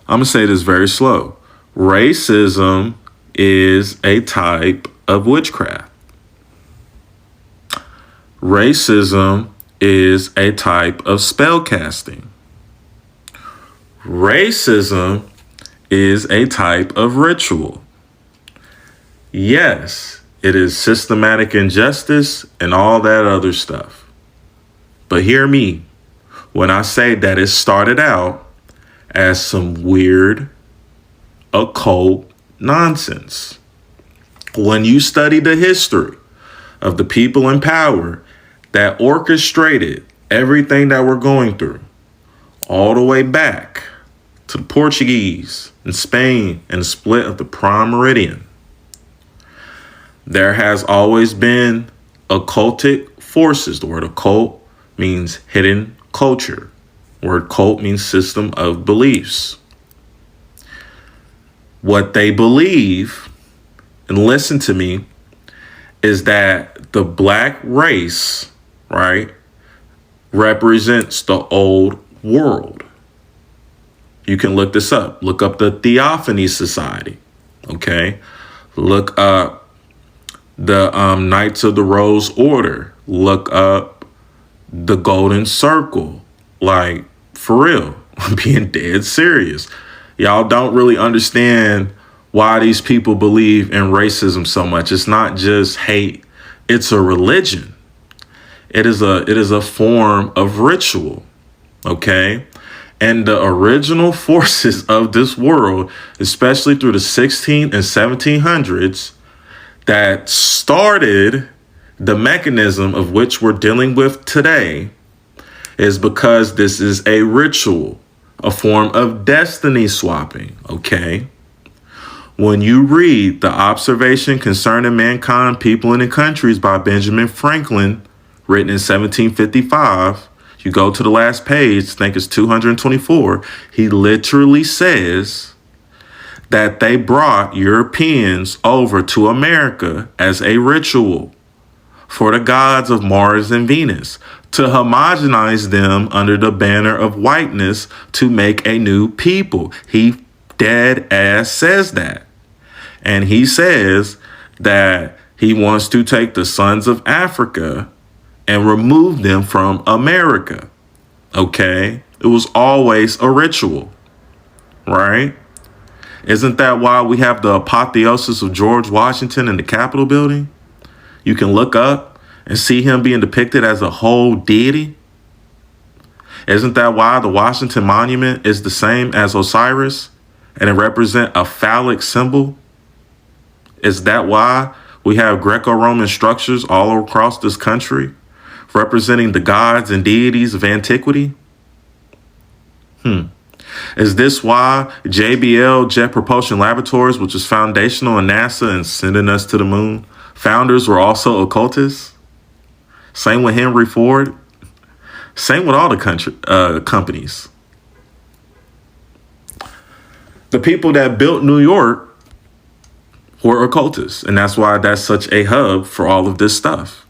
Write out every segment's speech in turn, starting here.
I'm going to say this very slow. Racism is a type of witchcraft. Racism is a type of spell casting. Racism is a type of ritual. Yes, it is systematic injustice and all that other stuff. But hear me when I say that it started out as some weird occult nonsense. When you study the history of the people in power that orchestrated everything that we're going through, all the way back to the Portuguese and Spain and the split of the Prime Meridian, there has always been occultic forces. The word occult means hidden culture. The word cult means system of beliefs. What they believe, and listen to me, is that the black race, right, represents the old world. You can look this up. Look up the Theophany Society, okay? Look up the Knights of the Rose Order. Look up the Golden Circle. Like, for real, I'm being dead serious. Y'all don't really understand why these people believe in racism so much. It's not just hate. It's a religion. It is a form of ritual, okay? And the original forces of this world, especially through the 16th and 1700s, that started the mechanism of which we're dealing with today, is because this is a ritual, a form of destiny swapping, okay? When you read The Observation Concerning Mankind, People, and the Countries by Benjamin Franklin, written in 1755, you go to the last page, I think it's 224, he literally says that they brought Europeans over to America as a ritual for the gods of Mars and Venus, to homogenize them under the banner of whiteness to make a new people. He dead ass says that. And he says that he wants to take the sons of Africa and remove them from America. Okay? It was always a ritual, right? Isn't that why we have the apotheosis of George Washington in the Capitol building? You can look up and see him being depicted as a whole deity. Isn't that why the Washington Monument is the same as Osiris and it represents a phallic symbol? Is that why we have Greco-Roman structures all across this country representing the gods and deities of antiquity? Is this why JBL, Jet Propulsion Laboratories, which is foundational in NASA and sending us to the moon, founders were also occultists? Same with Henry Ford. Same with all the companies. The people that built New York were occultists, and that's why that's such a hub for all of this stuff.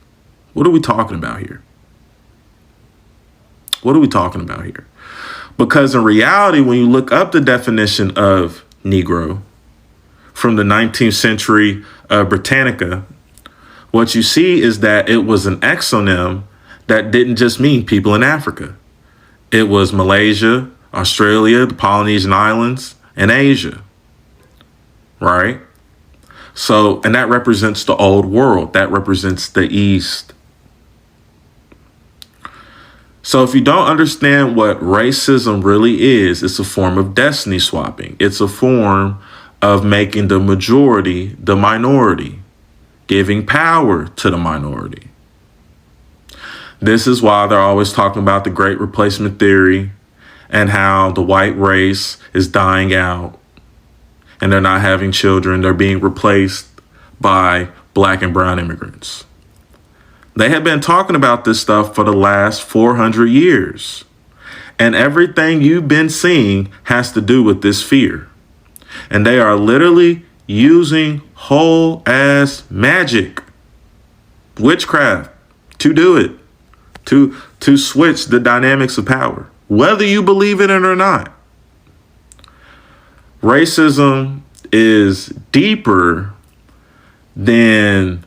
What are we talking about here? What are we talking about here? Because in reality, when you look up the definition of Negro from the 19th century Britannica, what you see is that it was an exonym that didn't just mean people in Africa. It was Malaysia, Australia, the Polynesian Islands, and Asia, right? So, and that represents the old world. That represents the East. So if you don't understand what racism really is, it's a form of destiny swapping. It's a form of making the majority the minority, giving power to the minority. This is why they're always talking about the Great Replacement Theory and how the white race is dying out and they're not having children. They're being replaced by black and brown immigrants. They have been talking about this stuff for the last 400 years. And everything you've been seeing has to do with this fear. And they are literally using whole ass magic, witchcraft, to do it, to switch the dynamics of power, whether you believe in it or not. Racism is deeper than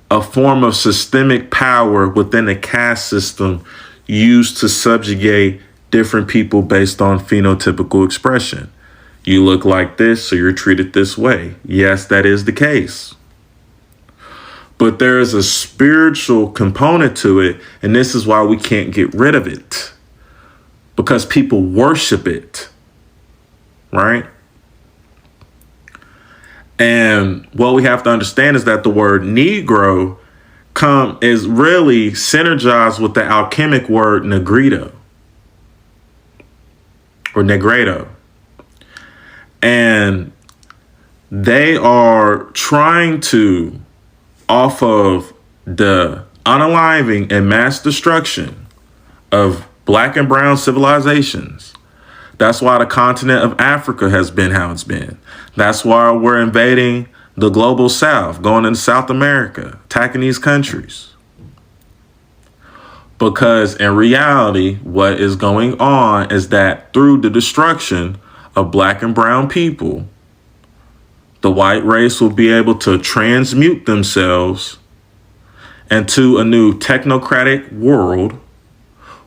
a form of systemic power within a caste system used to subjugate different people based on phenotypical expression. You look like this, so you're treated this way. Yes, that is the case. But there is a spiritual component to it, and this is why we can't get rid of it. Because people worship it, right? And what we have to understand is that the word Negro is really synergized with the alchemic word negrito or negredo. And they are trying to, off of the unaliving and mass destruction of Black and brown civilizations. That's why the continent of Africa has been how it's been. That's why we're invading the global South, going into South America, attacking these countries. Because in reality, what is going on is that through the destruction of Black and brown people, the white race will be able to transmute themselves into a new technocratic world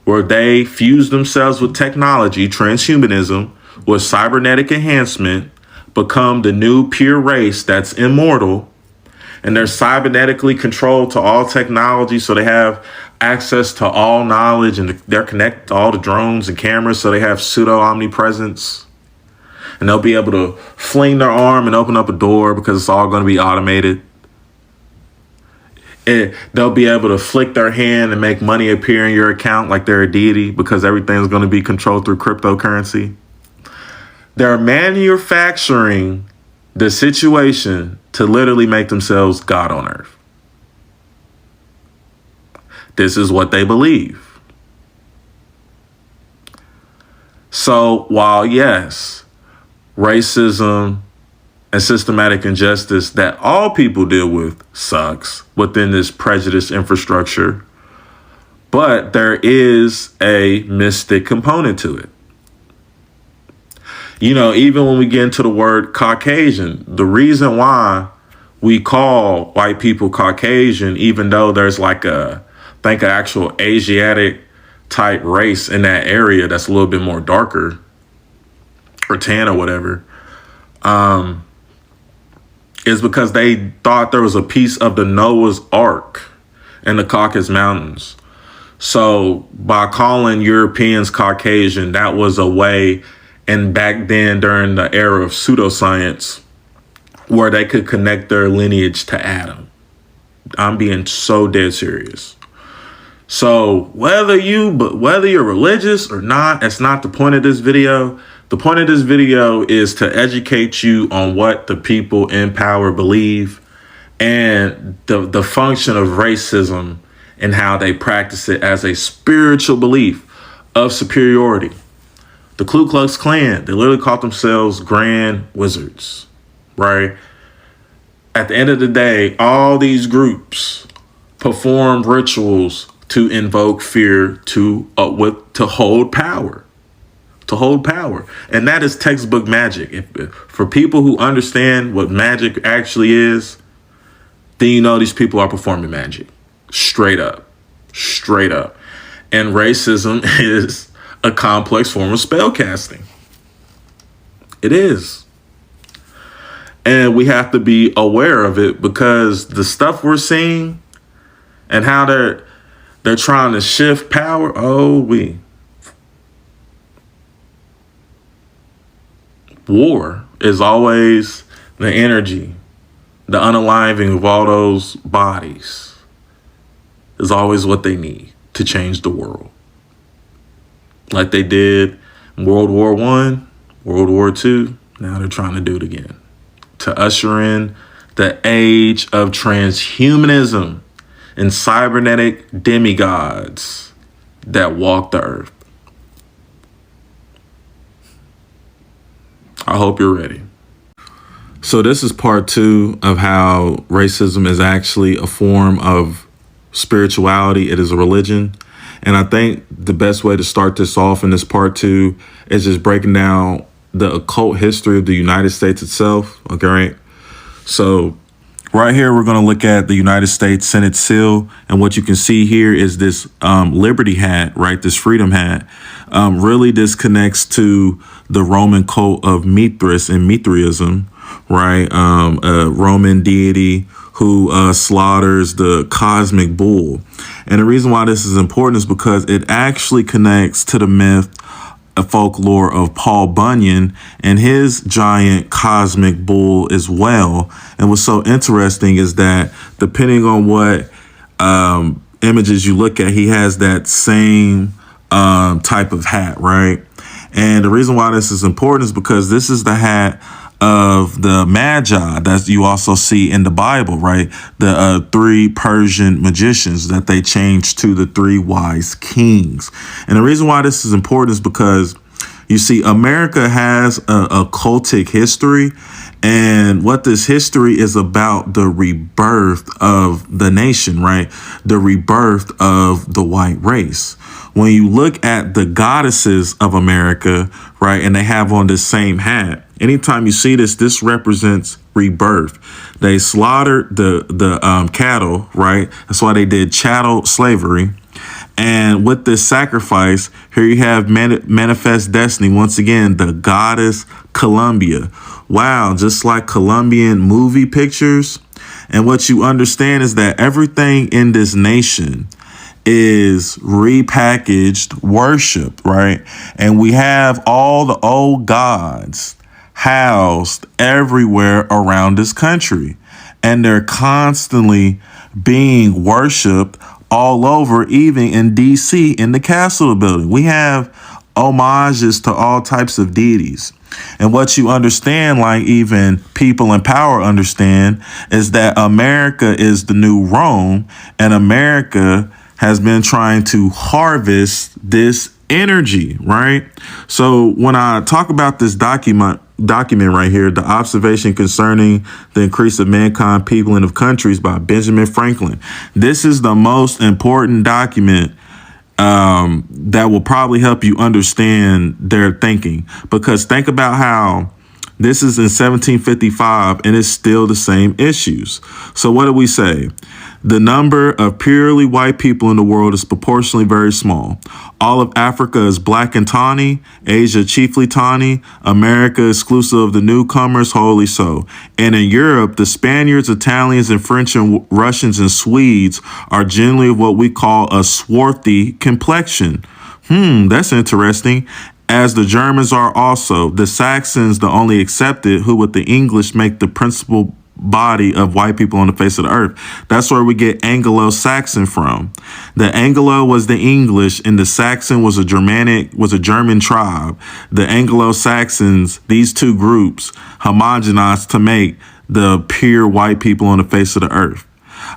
where they fuse themselves with technology, transhumanism, with cybernetic enhancement, become the new pure race that's immortal, and they're cybernetically controlled to all technology, so they have access to all knowledge, and they're connected to all the drones and cameras, so they have pseudo omnipresence, and they'll be able to fling their arm and open up a door because it's all going to be automated. They'll be able to flick their hand and make money appear in your account like they're a deity because everything's going to be controlled through cryptocurrency. They're manufacturing the situation to literally make themselves God on earth. This is what they believe. So while, yes, racism and systematic injustice that all people deal with sucks within this prejudice infrastructure, but there is a mystic component to it. You know, even when we get into the word Caucasian, the reason why we call white people Caucasian, even though there's like an actual Asiatic type race in that area that's a little bit more darker or tan or whatever, is because they thought there was a piece of the Noah's Ark in the Caucasus Mountains. So by calling Europeans Caucasian, that was a way, and back then during the era of pseudoscience, where they could connect their lineage to Adam. I'm being so dead serious. So whether you're religious or not, that's not the point of this video. The point of this video is to educate you on what the people in power believe and the function of racism and how they practice it as a spiritual belief of superiority. The Ku Klux Klan, they literally called themselves grand wizards, right? At the end of the day, all these groups perform rituals to invoke fear, to hold power. To hold power. And that is textbook magic. For people who understand what magic actually is, then you know these people are performing magic. Straight up. Straight up. And racism is a complex form of spellcasting. It is. And we have to be aware of it because the stuff we're seeing and how they're trying to shift power, war is always the energy, the unaliving of all those bodies is always what they need to change the world. Like they did in World War I, World War II, now they're trying to do it again. To usher in the age of transhumanism and cybernetic demigods that walk the earth. I hope you're ready. So this is part 2 of how racism is actually a form of spirituality. It is a religion. And I think the best way to start this off in this part 2 is just breaking down the occult history of the United States itself. Okay, right? So right here, we're going to look at the United States Senate seal. And what you can see here is this liberty hat, right? This freedom hat. Really, this connects to the Roman cult of Mithras and Mithraism, right? A Roman deity who slaughters the cosmic bull. And the reason why this is important is because it actually connects to the myth, a folklore of Paul Bunyan and his giant cosmic bull as well. And what's so interesting is that depending on what images you look at, he has that same type of hat, right? And the reason why this is important is because this is the hat of the Magi that you also see in the Bible, right? The three Persian magicians that they changed to the three wise kings. And the reason why this is important is because you see, America has a cultic history, and what this history is about, the rebirth of the nation, right? The rebirth of the white race. When you look at the goddesses of America, right, and they have on the same hat, anytime you see this, this represents rebirth. They slaughtered the cattle, right? That's why they did chattel slavery. And with this sacrifice, here you have manifest destiny. Once again, the goddess Columbia. Wow, just like Colombian movie pictures. And what you understand is that everything in this nation is repackaged worship, right? And we have all the old gods housed everywhere around this country. And they're constantly being worshiped all over, even in D.C. in the Capitol building. We have homages to all types of deities. And what you understand, like even people in power understand, is that America is the new Rome, and America has been trying to harvest this energy, right? So when I talk about this document right here, The Observation Concerning the Increase of Mankind, People, and of Countries by Benjamin Franklin. This is the most important document that will probably help you understand their thinking. Because think about how this is in 1755 and it's still the same issues. So what do we say? The number of purely white people in the world is proportionally very small. All of Africa is black and tawny, Asia chiefly tawny, America exclusive of the newcomers, wholly so. And in Europe, the Spaniards, Italians, and French and Russians and Swedes are generally of what we call a swarthy complexion. That's interesting. As the Germans are also. The Saxons, the only accepted, who with the English make the principal body of white people on the face of the earth. That's where we get Anglo-Saxon from. The Anglo was the English and the Saxon was a German tribe. The Anglo-Saxons, these two groups homogenized to make the pure white people on the face of the earth.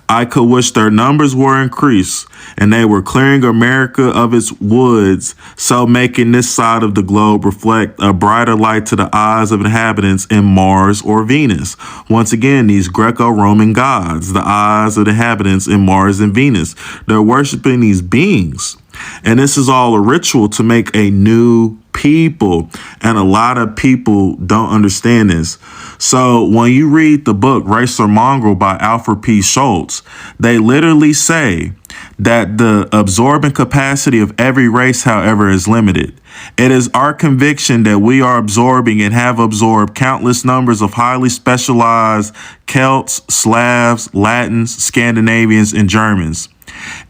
I could wish their numbers were increased and they were clearing America of its woods, so making this side of the globe reflect a brighter light to the eyes of inhabitants in Mars or Venus. Once again, these Greco-Roman gods, the eyes of the inhabitants in Mars and Venus, they're worshiping these beings. And this is all a ritual to make a new people. And a lot of people don't understand this. So when you read the book Race or Mongrel by Alfred P. Schultz, they literally say that the absorbing capacity of every race, however, is limited. It is our conviction that we are absorbing and have absorbed countless numbers of highly specialized Celts, Slavs, Latins, Scandinavians, and Germans.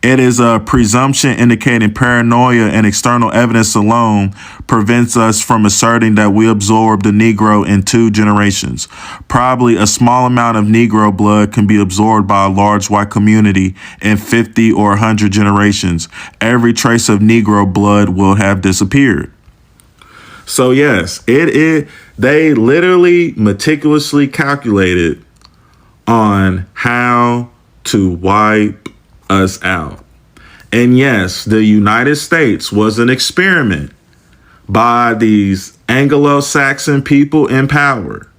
It is a presumption indicating paranoia, and external evidence alone prevents us from asserting that we absorbed the Negro in 2 generations. Probably a small amount of Negro blood can be absorbed by a large white community in 50 or 100 generations. Every trace of Negro blood will have disappeared. So yes, they literally meticulously calculated on how to wipe us out. And yes, the United States was an experiment by these Anglo-Saxon people in power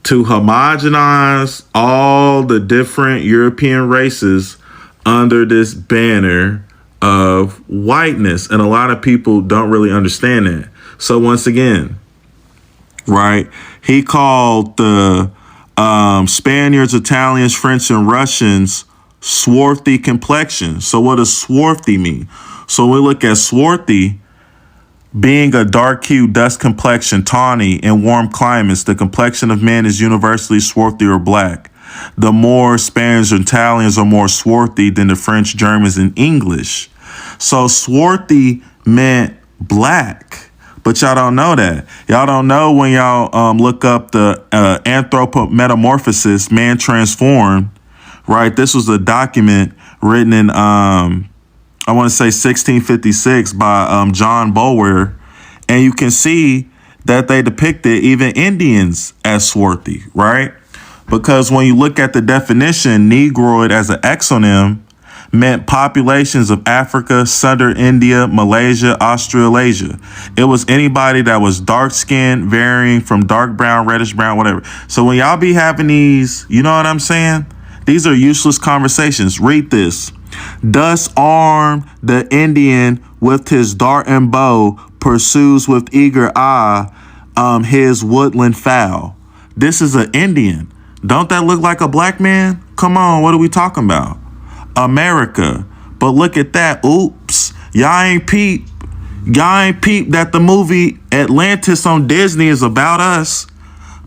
to homogenize all the different European races under this banner of whiteness. And a lot of people don't really understand that. So once again, right? He called the Spaniards, Italians, French, and Russians swarthy complexion. So what does swarthy mean? So we look at swarthy being a dark hue, dust complexion, tawny in warm climates. The complexion of man is universally swarthy or black. The more Spaniards and Italians are more swarthy than the French, Germans, and English. So swarthy meant black. But y'all don't know that. Y'all don't know when y'all look up the Anthropometamorphosis, Man Transformed, right? This was a document written in, I want to say 1656 by John Bulwer. And you can see that they depicted even Indians as swarthy, right? Because when you look at the definition, Negroid as an exonym meant populations of Africa, Southern India, Malaysia, Australasia. It was anybody that was dark skinned, varying from dark brown, reddish brown, whatever. So when y'all be having these, you know what I'm saying? These are useless conversations. Read this. Thus armed, the Indian with his dart and bow pursues with eager eye his woodland fowl. This is an Indian. Don't that look like a black man? Come on, what are we talking about? America. But look at that. Oops. Y'all ain't peep that the movie Atlantis on Disney is about us.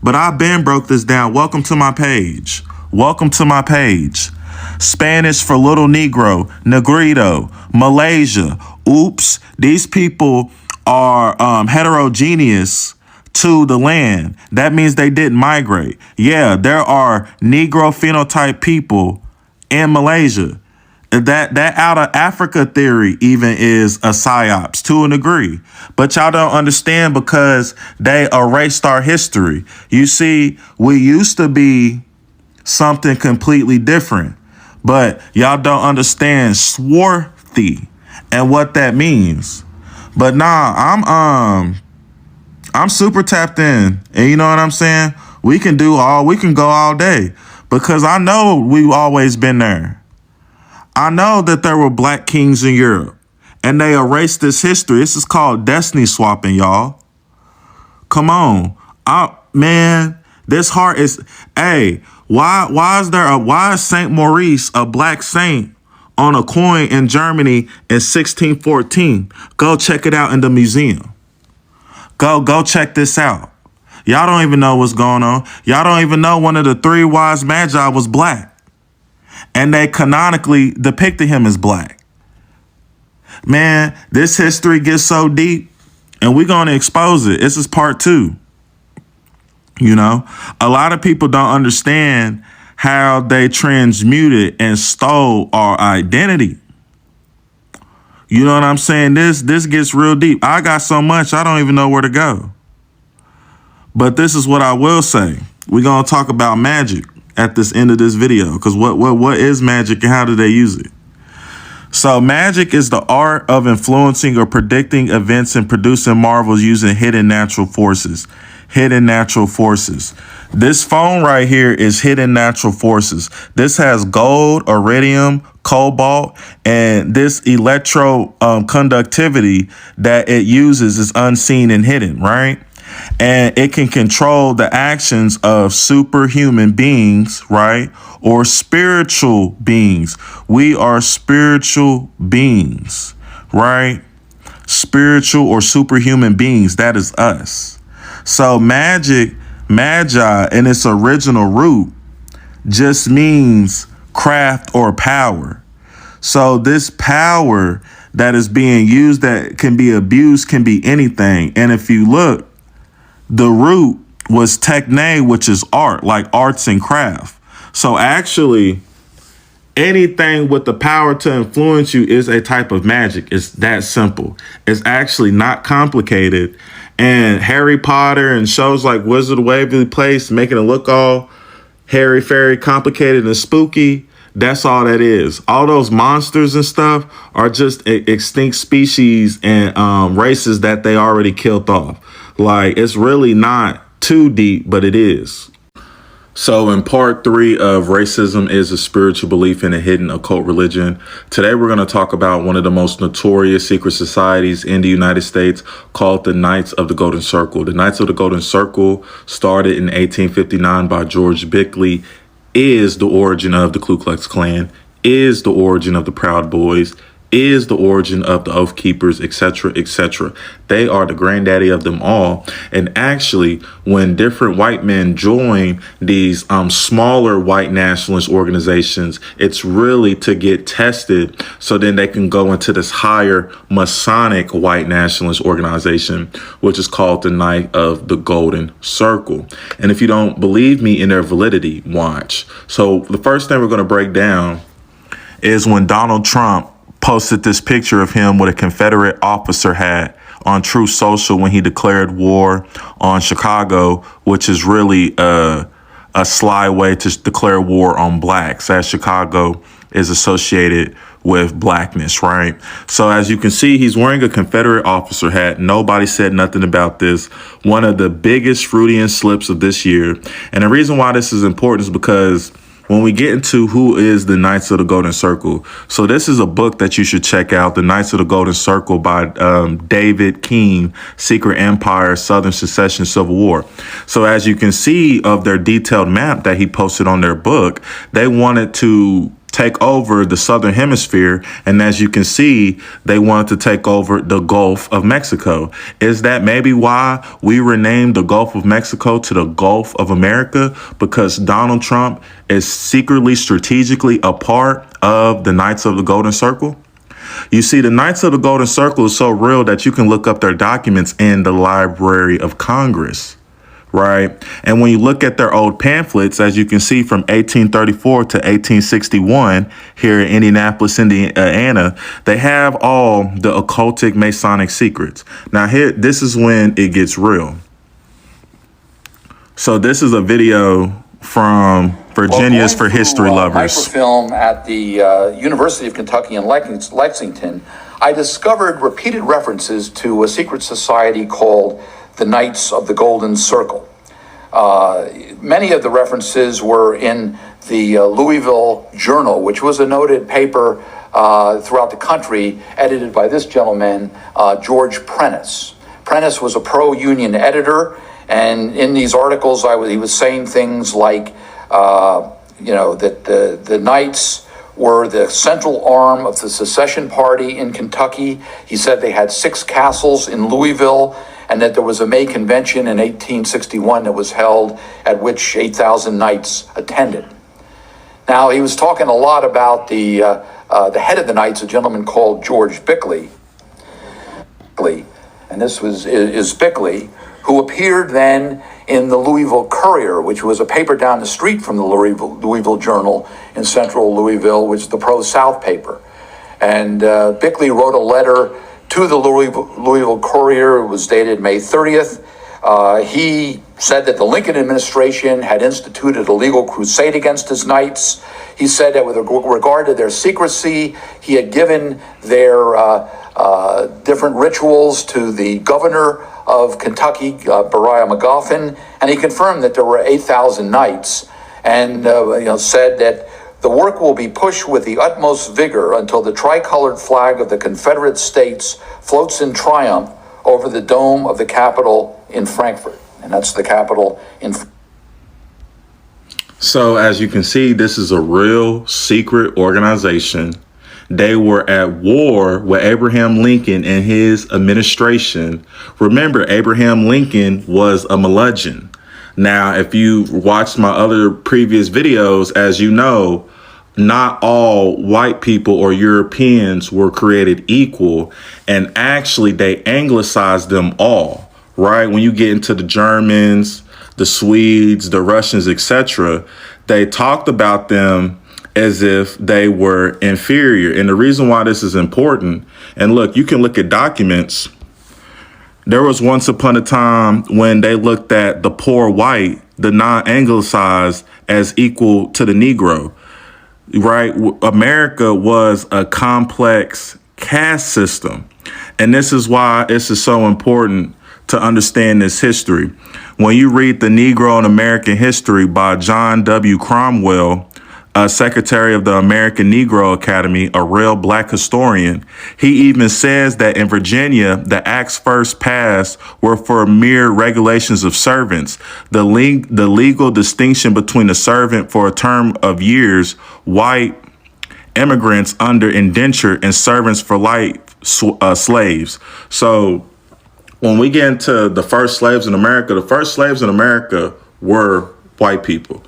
But I been broke this down. Welcome to my page. Welcome to my page. Spanish for little Negro, Negrito, Malaysia. Oops. These people are heterogeneous to the land. That means they didn't migrate. Yeah, there are Negro phenotype people in Malaysia. That out of Africa theory even is a psyops to a degree. But y'all don't understand because they erased our history. You see, we used to be something completely different. But y'all don't understand swarthy and what that means. But nah, I'm super tapped in. And you know what I'm saying? We can go all day. Because I know we've always been there. I know that there were black kings in Europe. And they erased this history. This is called destiny swapping, y'all. Come on. Man, this heart is, hey, why is Saint Maurice a black saint on a coin in Germany in 1614? Go check it out in the museum. Go check this out. Y'all don't even know what's going on. Y'all don't even know one of the three wise magi was black. And they canonically depicted him as black. Man, this history gets so deep, and we're going to expose it. This is part 2. You know, a lot of people don't understand how they transmuted and stole our identity. You know what I'm saying? This gets real deep. I got so much, I don't even know where to go. But this is what I will say. We're going to talk about magic at this end of this video. Because what is magic and how do they use it? So magic is the art of influencing or predicting events and producing marvels using hidden natural forces. Hidden natural forces. This phone right here is hidden natural forces. This has gold, iridium, cobalt, and this conductivity that it uses is unseen and hidden, right? And it can control the actions of superhuman beings, right? Or spiritual beings. We are spiritual beings, right? Spiritual or superhuman beings. That is us. So magi in its original root just means craft or power. So this power that is being used that can be abused can be anything. And if you look, the root was techne, which is art, like arts and craft. So actually, anything with the power to influence you is a type of magic. It's that simple. It's actually not complicated. And Harry Potter and shows like Wizard of Waverly Place making it look all hairy, fairy, complicated and spooky. That's all that is. All those monsters and stuff are just extinct species and races that they already killed off. Like, it's really not too deep, but it is. So, in part 3 of Racism is a Spiritual Belief in a Hidden Occult Religion, today we're going to talk about one of the most notorious secret societies in the United States called the Knights of the Golden Circle. The Knights of the Golden Circle, started in 1859 by George Bickley, is the origin of the Ku Klux Klan, is the origin of the Proud Boys, is the origin of the Oath Keepers, etc., etc. They are the granddaddy of them all. And actually, when different white men join these smaller white nationalist organizations, it's really to get tested so then they can go into this higher Masonic white nationalist organization, which is called the Knight of the Golden Circle. And if you don't believe me in their validity, watch. So the first thing we're going to break down is when Donald Trump posted this picture of him with a Confederate officer hat on Truth Social when he declared war on Chicago, which is really a sly way to declare war on blacks, as Chicago is associated with blackness, right? So as you can see, he's wearing a Confederate officer hat. Nobody said nothing about this. One of the biggest Freudian slips of this year. And the reason why this is important is because when we get into who is the Knights of the Golden Circle, so this is a book that you should check out, The Knights of the Golden Circle by David King, Secret Empire, Southern Secession, Civil War. So as you can see of their detailed map that he posted on their book, they wanted to take over the Southern Hemisphere. And as you can see, they wanted to take over the Gulf of Mexico. Is that maybe why we renamed the Gulf of Mexico to the Gulf of America? Because Donald Trump is secretly, strategically a part of the Knights of the Golden Circle? You see, the Knights of the Golden Circle is so real that you can look up their documents in the Library of Congress. Right. And when you look at their old pamphlets, as you can see from 1834 to 1861 here in Indianapolis, Indiana, they have all the occultic Masonic secrets. Now, here, this is when it gets real. So this is a video from Virginia's for History Lovers. Microfilm at the University of Kentucky in Lexington, I discovered repeated references to a secret society called the Knights of the Golden Circle. Many of the references were in the Louisville Journal, which was a noted paper throughout the country, edited by this gentleman, George Prentice. Prentice was a pro-union editor, and in these articles, he was saying things like, that the Knights were the central arm of the secession party in Kentucky. He said they had 6 castles in Louisville, and that there was a May convention in 1861 that was held at which 8,000 Knights attended. Now, he was talking a lot about the head of the Knights, a gentleman called George Bickley, and this is Bickley, who appeared then in the Louisville Courier, which was a paper down the street from the Louisville Journal in central Louisville, which is the pro-South paper. And Bickley wrote a letter to the Louisville Courier. It was dated May 30th. He said that the Lincoln administration had instituted a legal crusade against his Knights. He said that with regard to their secrecy, he had given their different rituals to the governor of Kentucky, Beriah McGoffin, and he confirmed that there were 8,000 Knights, and said that the work will be pushed with the utmost vigor until the tricolored flag of the Confederate States floats in triumph over the dome of the Capitol in Frankfort. And that's the Capitol in So as you can see, this is a real secret organization. They were at war with Abraham Lincoln and his administration. Remember, Abraham Lincoln was a Melungeon. Now, if you watched my other previous videos, as you know, not all white people or Europeans were created equal, and actually they anglicized them all, right? When you get into the Germans, the Swedes, the Russians, etc., they talked about them as if they were inferior. And the reason why this is important, and look, you can look at documents. There was once upon a time when they looked at the poor white, the non-anglicized, as equal to the Negro, right? America was a complex caste system. And this is why this is so important to understand this history. When you read The Negro in American History by John W. Cromwell, secretary of the American Negro Academy, a real black historian, he even says that in Virginia, the acts first passed were for mere regulations of servants. The legal distinction between a servant for a term of years, white immigrants under indenture, and servants for life, slaves. So when we get into the first slaves in America, the first slaves in America were white people.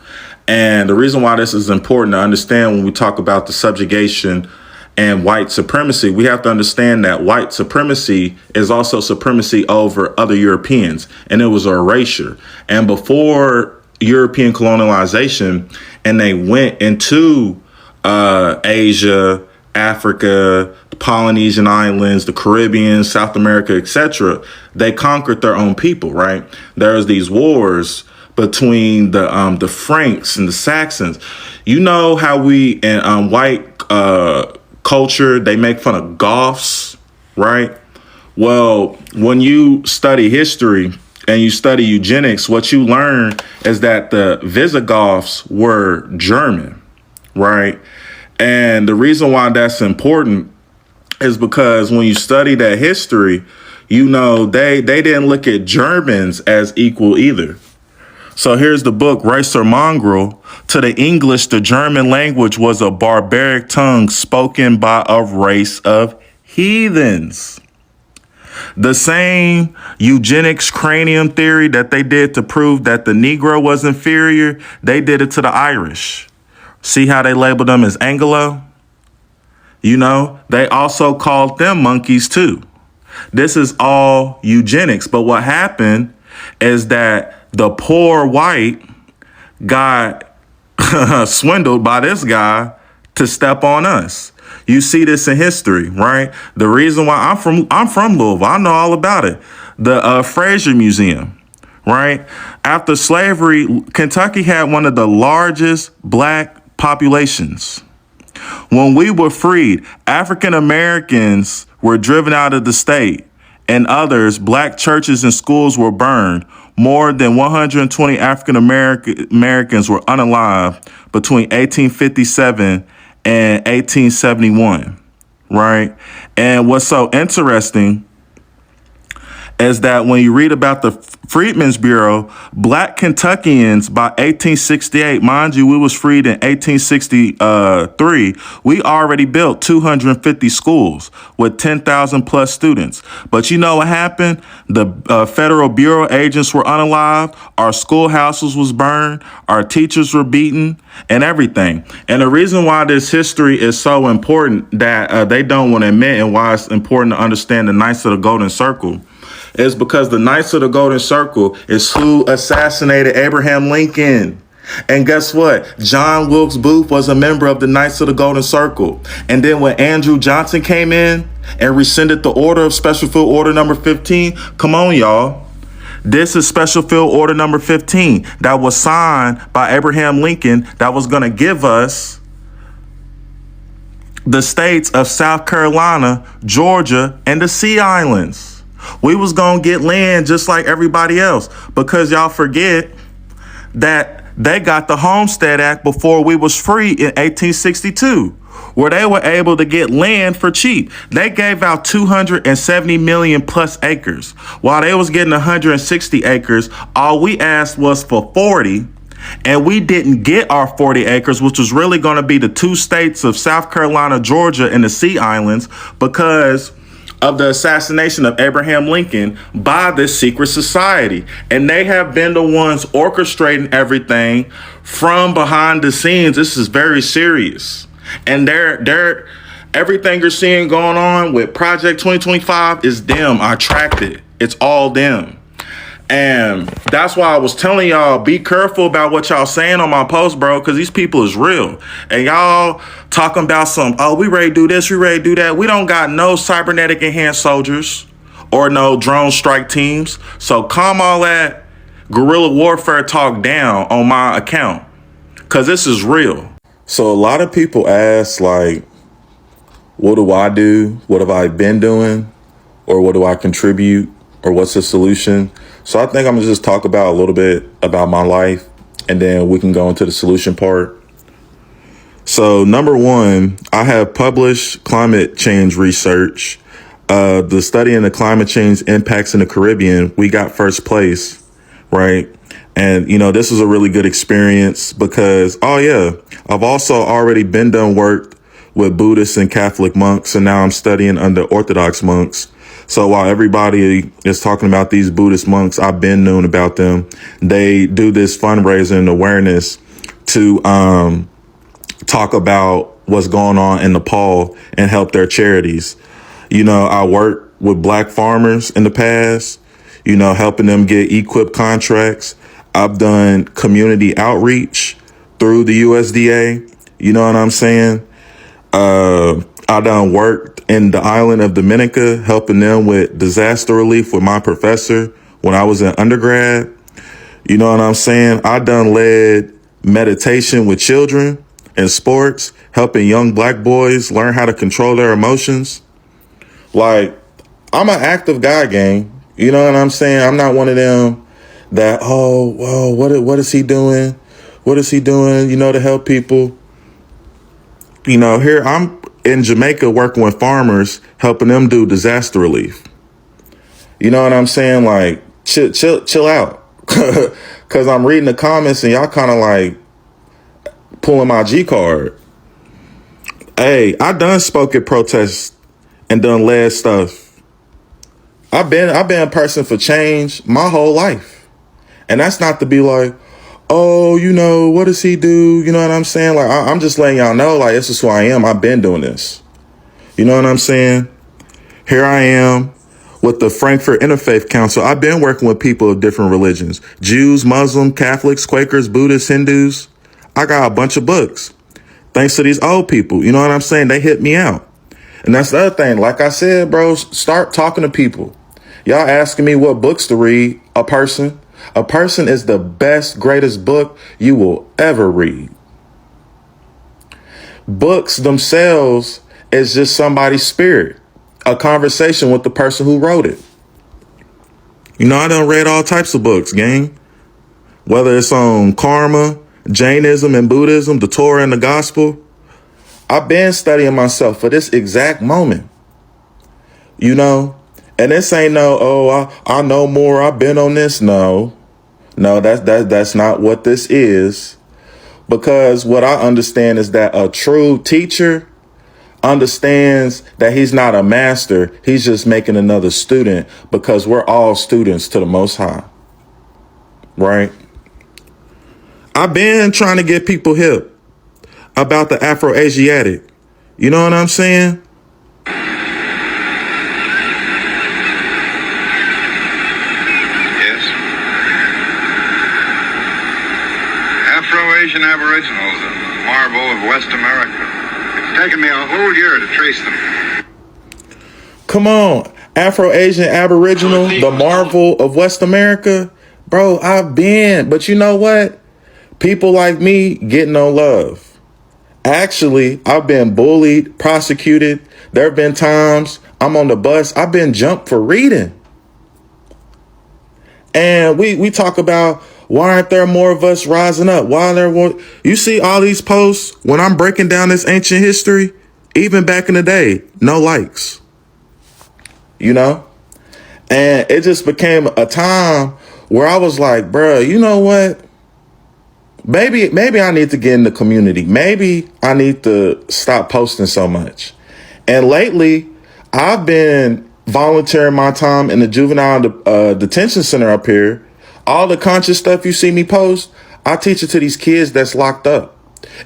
And the reason why this is important to understand when we talk about the subjugation and white supremacy, we have to understand that white supremacy is also supremacy over other Europeans, and it was a erasure. And before European colonialization, and they went into Asia, Africa, the Polynesian Islands, the Caribbean, South America, etc., they conquered their own people, right? There's these wars between the Franks and the Saxons. You know how we in white culture, they make fun of Goths, right? Well, when you study history and you study eugenics, what you learn is that the Visigoths were German, right? And the reason why that's important is because when you study that history, you know, they didn't look at Germans as equal either. So here's the book, Race or Mongrel. To the English, the German language was a barbaric tongue spoken by a race of heathens. The same eugenics cranium theory that they did to prove that the Negro was inferior, they did it to the Irish. See how they labeled them as Anglo? You know, they also called them monkeys too. This is all eugenics. But what happened is that the poor white got swindled by this guy to step on us. You see this in history, right? The reason why I'm from Louisville, I know all about it. The Fraser Museum, right? After slavery, Kentucky had one of the largest black populations. When we were freed, African Americans were driven out of the state, and others, black churches and schools were burned. More than 120 African Americans were unalive between 1857 and 1871, right? And what's so interesting is that when you read about the Freedmen's Bureau, black Kentuckians by 1868, mind you, we was freed in 1863, we already built 250 schools with 10,000 plus students. But you know what happened? The Federal Bureau agents were unalived, our schoolhouses was burned, our teachers were beaten, and everything. And the reason why this history is so important that they don't want to admit, and why it's important to understand the Knights of the Golden Circle, is because the Knights of the Golden Circle is who assassinated Abraham Lincoln. And guess what? John Wilkes Booth was a member of the Knights of the Golden Circle. And then when Andrew Johnson came in and rescinded the order of Special Field Order number 15, come on, y'all. This is Special Field Order number 15 that was signed by Abraham Lincoln that was going to give us the states of South Carolina, Georgia, and the Sea Islands. We was going to get land just like everybody else, because y'all forget that they got the Homestead Act before we was free in 1862, where they were able to get land for cheap. They gave out 270 million plus acres. While they was getting 160 acres, all we asked was for 40. And we didn't get our 40 acres, which was really going to be the two states of South Carolina, Georgia, and the Sea Islands, because of the assassination of Abraham Lincoln by this secret society. And they have been the ones orchestrating everything from behind the scenes. This is very serious. And they're everything you're seeing going on with Project 2025 is them. I tracked it. It's all them. And that's why I was telling y'all, be careful about what y'all saying on my post, bro, because these people is real. And y'all talking about we ready to do this, we ready to do that. We don't got no cybernetic enhanced soldiers or no drone strike teams. So calm all that guerrilla warfare talk down on my account, because this is real. So a lot of people ask, like, what do I do? What have I been doing? Or what do I contribute? Or what's the solution? So I think I'm gonna just talk about a little bit about my life, and then we can go into the solution part. So number one, I have published climate change research. The study in the climate change impacts in the Caribbean, we got first place, right? And, this was a really good experience because, I've also already been done work with Buddhist and Catholic monks, and now I'm studying under Orthodox monks. So while everybody is talking about these Buddhist monks, I've been known about them. They do this fundraising and awareness to talk about what's going on in Nepal and help their charities. I worked with black farmers in the past, helping them get equip contracts. I've done community outreach through the USDA. You know what I'm saying? I done worked in the island of Dominica, helping them with disaster relief with my professor when I was in undergrad. You know what I'm saying? I done led meditation with children and sports, helping young black boys learn how to control their emotions. Like, I'm an active guy, gang. You know what I'm saying? I'm not one of them that, what is he doing? What is he doing, to help people? Here I'm in Jamaica working with farmers, helping them do disaster relief. You know what I'm saying? Like, chill out. Because I'm reading the comments and y'all kind of like pulling my G card. Hey, I done spoke at protests and done led stuff. I've been a person for change my whole life. And that's not to be like, what does he do? You know what I'm saying? Like, I'm just letting y'all know, like, this is who I am. I've been doing this. You know what I'm saying? Here I am with the Frankfurt Interfaith Council. I've been working with people of different religions, Jews, Muslim, Catholics, Quakers, Buddhists, Hindus. I got a bunch of books. Thanks to these old people. You know what I'm saying? They hit me out. And that's the other thing. Like I said, bro, start talking to people. Y'all asking me what books to read. A person is the best, greatest book you will ever read. Books themselves is just somebody's spirit, a conversation with the person who wrote it. I done read all types of books, gang. Whether it's on karma, Jainism and Buddhism, the Torah and the gospel. I've been studying myself for this exact moment. And this ain't I know more, I've been on this. No, that's not what this is. Because what I understand is that a true teacher understands that he's not a master. He's just making another student, because we're all students to the Most High. Right? I've been trying to get people hip about the Afro-Asiatic. You know what I'm saying? Afro-Asian Aboriginals, a marvel of West America. It's taken me a whole year to trace them. Come on, Afro-Asian Aboriginal, the marvel of West America. Bro, I've been, but you know what? People like me get no love. Actually, I've been bullied, prosecuted. There have been times I'm on the bus, I've been jumped for reading. And we talk about, why aren't there more of us rising up? Why are there more? You see all these posts when I'm breaking down this ancient history, even back in the day, no likes. And it just became a time where I was like, bro, you know what? Maybe I need to get in the community. Maybe I need to stop posting so much. And lately, I've been volunteering my time in the juvenile detention center up here. All the conscious stuff you see me post, I teach it to these kids that's locked up.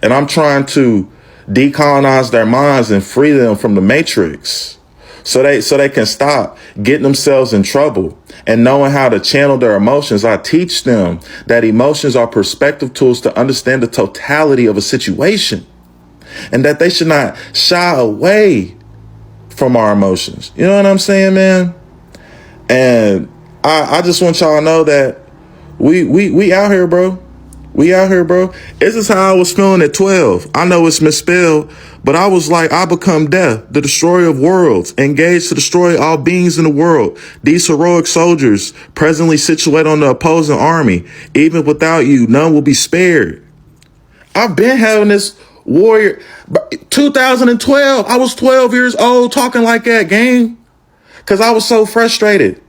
And I'm trying to decolonize their minds and free them from the matrix. So they can stop getting themselves in trouble and knowing how to channel their emotions. I teach them that emotions are perspective tools to understand the totality of a situation, and that they should not shy away from our emotions. You know what I'm saying, man? And I just want y'all to know that we out here, bro. We out here, bro. This is how I was feeling at 12. I know it's misspelled, but I was like, I become death, the destroyer of worlds, engaged to destroy all beings in the world. These heroic soldiers, presently situated on the opposing army, even without you, none will be spared. I've been having this warrior. 2012, I was 12 years old talking like that, gang, because I was so frustrated.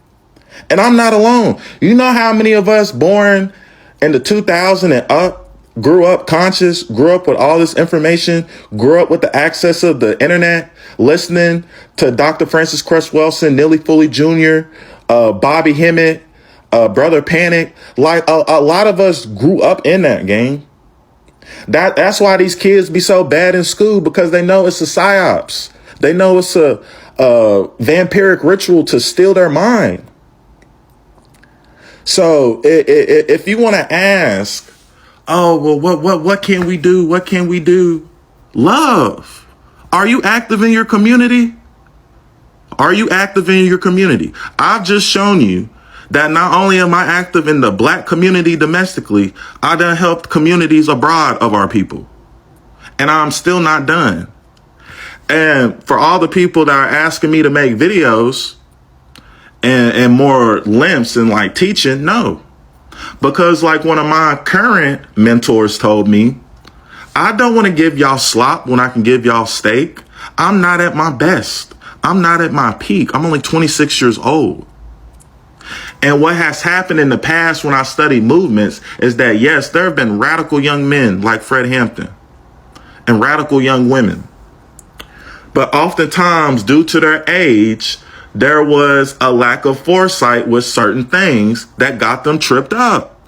And I'm not alone. You know how many of us born in the 2000 and up grew up conscious, grew up with all this information, grew up with the access of the internet, listening to Dr. Francis Cress Welsing, Neely Foley Jr., Bobby Hemmett, Brother Panic. Like a lot of us grew up in that, gang. That's why these kids be so bad in school, because they know it's a psyops. They know it's a vampiric ritual to steal their mind. So if you want to ask, oh, well, what can we do? What can we do? Love. Are you active in your community? Are you active in your community? I've just shown you that not only am I active in the black community domestically, I done helped communities abroad of our people. And I'm still not done. And for all the people that are asking me to make videos and more limps and like teaching, no. Because like one of my current mentors told me, I don't want to give y'all slop when I can give y'all steak. I'm not at my best. I'm not at my peak. I'm only 26 years old. And what has happened in the past when I study movements is that, yes, there have been radical young men like Fred Hampton and radical young women. But oftentimes, due to their age, there was a lack of foresight with certain things that got them tripped up.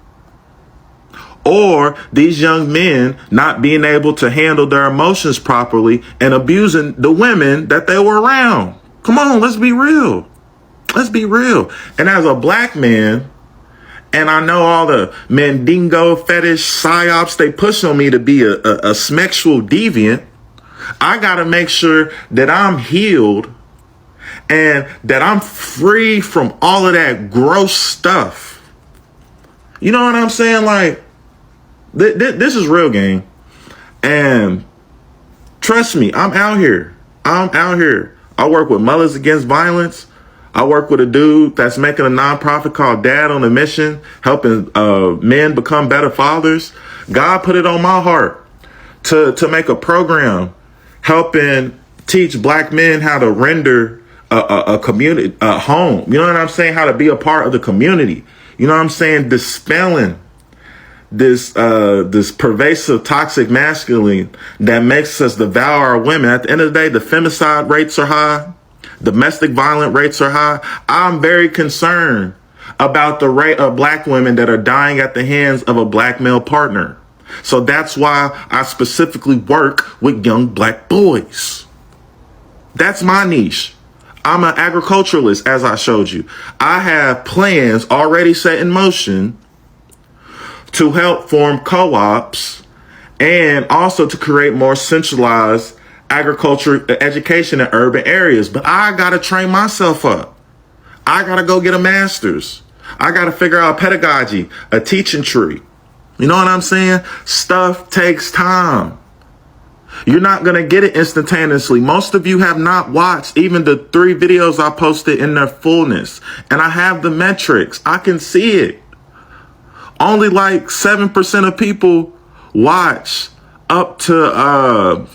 Or these young men not being able to handle their emotions properly and abusing the women that they were around. Come on, let's be real. Let's be real. And as a black man, and I know all the mandingo fetish psyops they push on me to be a sexual deviant, I got to make sure that I'm healed and that I'm free from all of that gross stuff. You know what I'm saying? Like, this is real, gang. And trust me, I'm out here. I work with Mothers Against Violence. I work with a dude that's making a nonprofit called Dad on a Mission, helping men become better fathers. God put it on my heart to make a program helping teach black men how to render a community, a home. You know what I'm saying? How to be a part of the community. You know what I'm saying? Dispelling this pervasive toxic masculine that makes us devour our women. At the end of the day, the femicide rates are high. Domestic violent rates are high. I'm very concerned about the rate of black women that are dying at the hands of a black male partner. So that's why I specifically work with young black boys. That's my niche. I'm an agriculturalist, as I showed you. I have plans already set in motion to help form co-ops and also to create more centralized agriculture education in urban areas. But I got to train myself up. I got to go get a master's. I got to figure out pedagogy, a teaching tree. You know what I'm saying? Stuff takes time. You're not going to get it instantaneously. Most of you have not watched even the 3 videos I posted in their fullness. And I have the metrics. I can see it. Only like 7% of people watch up to,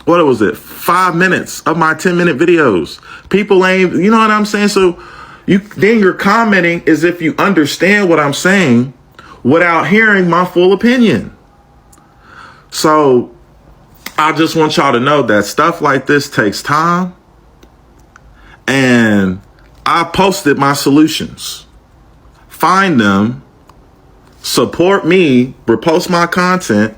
5 minutes of my 10-minute videos. People ain't, you know what I'm saying? So then you're commenting as if you understand what I'm saying without hearing my full opinion. So I just want y'all to know that stuff like this takes time. And I posted my solutions. Find them, support me, repost my content,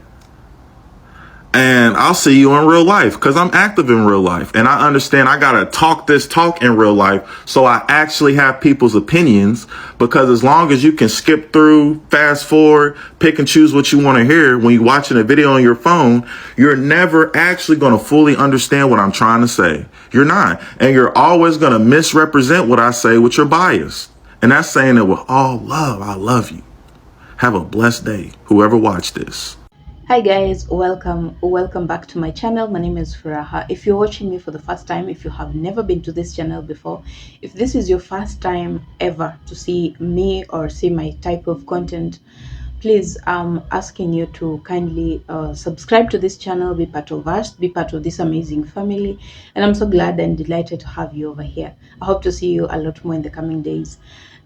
and I'll see you in real life, because I'm active in real life. And I understand I got to talk this talk in real life so I actually have people's opinions, because as long as you can skip through, fast forward, pick and choose what you want to hear when you're watching a video on your phone, you're never actually going to fully understand what I'm trying to say. You're not. And you're always going to misrepresent what I say with your bias. And that's saying it with all love. I love you. Have a blessed day, whoever watched this. Hi guys, welcome back to my channel. My name is Furaha. If you're watching me for the first time, if you have never been to this channel before, if this is your first time ever to see me or see my type of content, please I'm asking you to kindly subscribe to this channel, be part of us, be part of this amazing family, and I'm so glad and delighted to have you over here. I hope to see you a lot more in the coming days.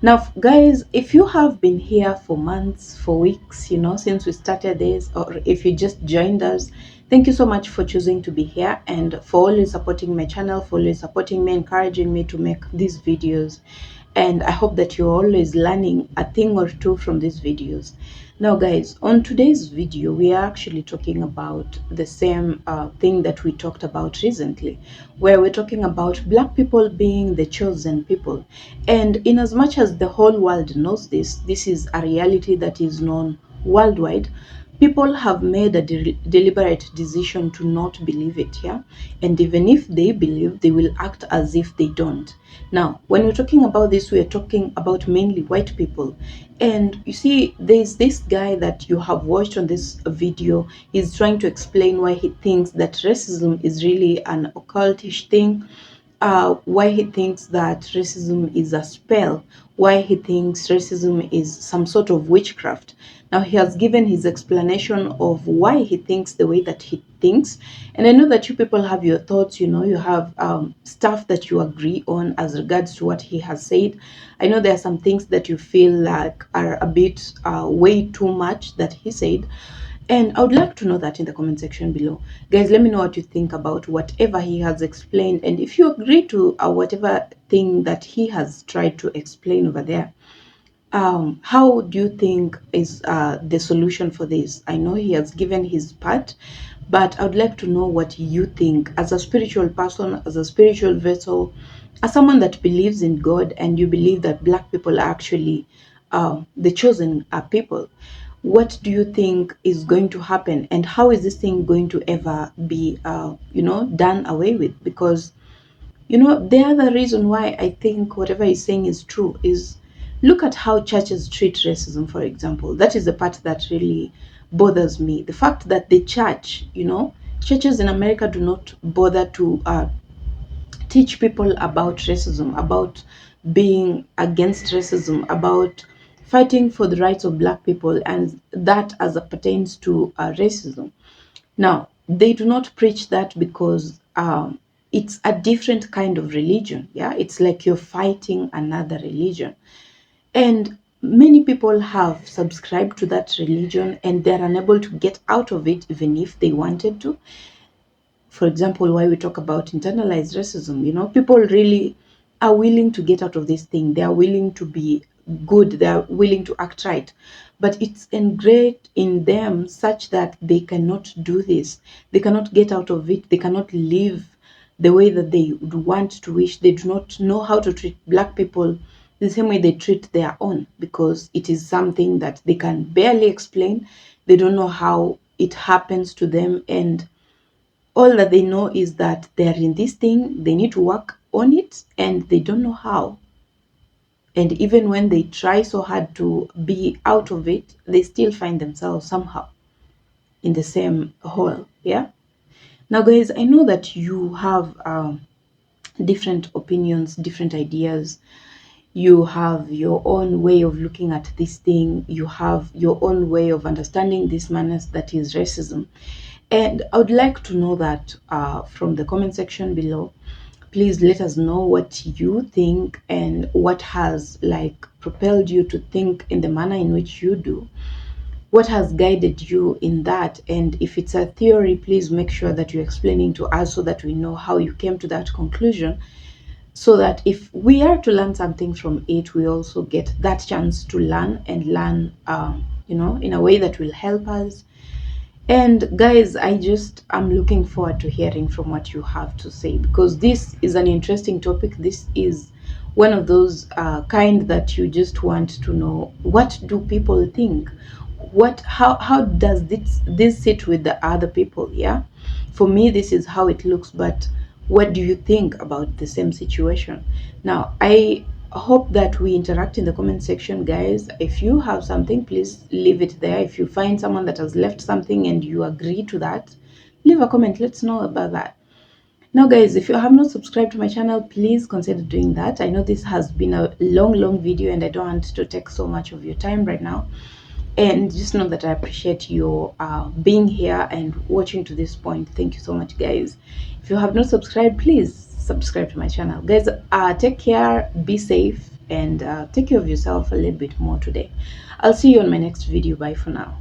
Now guys, if you have been here for months, for weeks, since we started this, or if you just joined us, thank you so much for choosing to be here and for always supporting my channel, for always supporting me, encouraging me to make these videos. And I hope that you're always learning a thing or two from these videos. Now guys, on today's video we are actually talking about the same thing that we talked about recently, where we're talking about black people being the chosen people. And in as much as the whole world knows this is a reality that is known worldwide. People have made a deliberate decision to not believe it, yeah? And even if they believe, they will act as if they don't. Now, when we're talking about this, we're talking about mainly white people. And you see, there's this guy that you have watched on this video. He's trying to explain why he thinks that racism is really an occultish thing, why he thinks that racism is a spell, why he thinks racism is some sort of witchcraft. Now, he has given his explanation of why he thinks the way that he thinks. And I know that you people have your thoughts, you have stuff that you agree on as regards to what he has said. I know there are some things that you feel like are a bit way too much that he said. And I would like to know that in the comment section below. Guys, let me know what you think about whatever he has explained. And if you agree to whatever thing that he has tried to explain over there, how do you think is the solution for this? I know he has given his part, but I would like to know what you think as a spiritual person, as a spiritual vessel, as someone that believes in God and you believe that black people are actually the chosen people. What do you think is going to happen, and how is this thing going to ever be done away with? Because the other reason why I think whatever he's saying is true is, look at how churches treat racism, for example. That is the part that really bothers me. The fact that the church, churches in America do not bother to teach people about racism, about being against racism, about fighting for the rights of black people, and that as it pertains to racism. Now, they do not preach that because it's a different kind of religion. Yeah, it's like you're fighting another religion. And many people have subscribed to that religion and they're unable to get out of it even if they wanted to. For example, why we talk about internalized racism, people really are willing to get out of this thing. They are willing to be good. They are willing to act right. But it's engraved in them such that they cannot do this. They cannot get out of it. They cannot live the way that they would want to wish. They do not know how to treat black people the same way they treat their own, because it is something that they can barely explain. They don't know how it happens to them, and all that they know is that they're in this thing, they need to work on it, and they don't know how. And even when they try so hard to be out of it, they still find themselves somehow in the same hole. Yeah. Now, guys, I know that you have different opinions, different ideas. You have your own way of looking at this thing. You have your own way of understanding this madness that is racism. And I would like to know that from the comment section below. Please let us know what you think and what has propelled you to think in the manner in which you do. What has guided you in that? And if it's a theory, please make sure that you're explaining to us so that we know how you came to that conclusion, so that if we are to learn something from it, we also get that chance to learn and learn in a way that will help us. And guys, I'm looking forward to hearing from what you have to say, because this is an interesting topic. This is one of those kind that you just want to know, what do people think? How does this sit with the other people? Yeah, for me this is how it looks, but what do you think about the same situation? Now, I hope that we interact in the comment section, guys. If you have something, please leave it there. If you find someone that has left something and you agree to that, leave a comment. Let's know about that. Now, guys, if you have not subscribed to my channel, please consider doing that. I know this has been a long video and I don't want to take so much of your time right now. And just know that I appreciate your being here and watching to this point. Thank you so much, guys. If you have not subscribed, please subscribe to my channel, guys. Take care, be safe, and take care of yourself a little bit more today. I'll see you on my next video. Bye for now.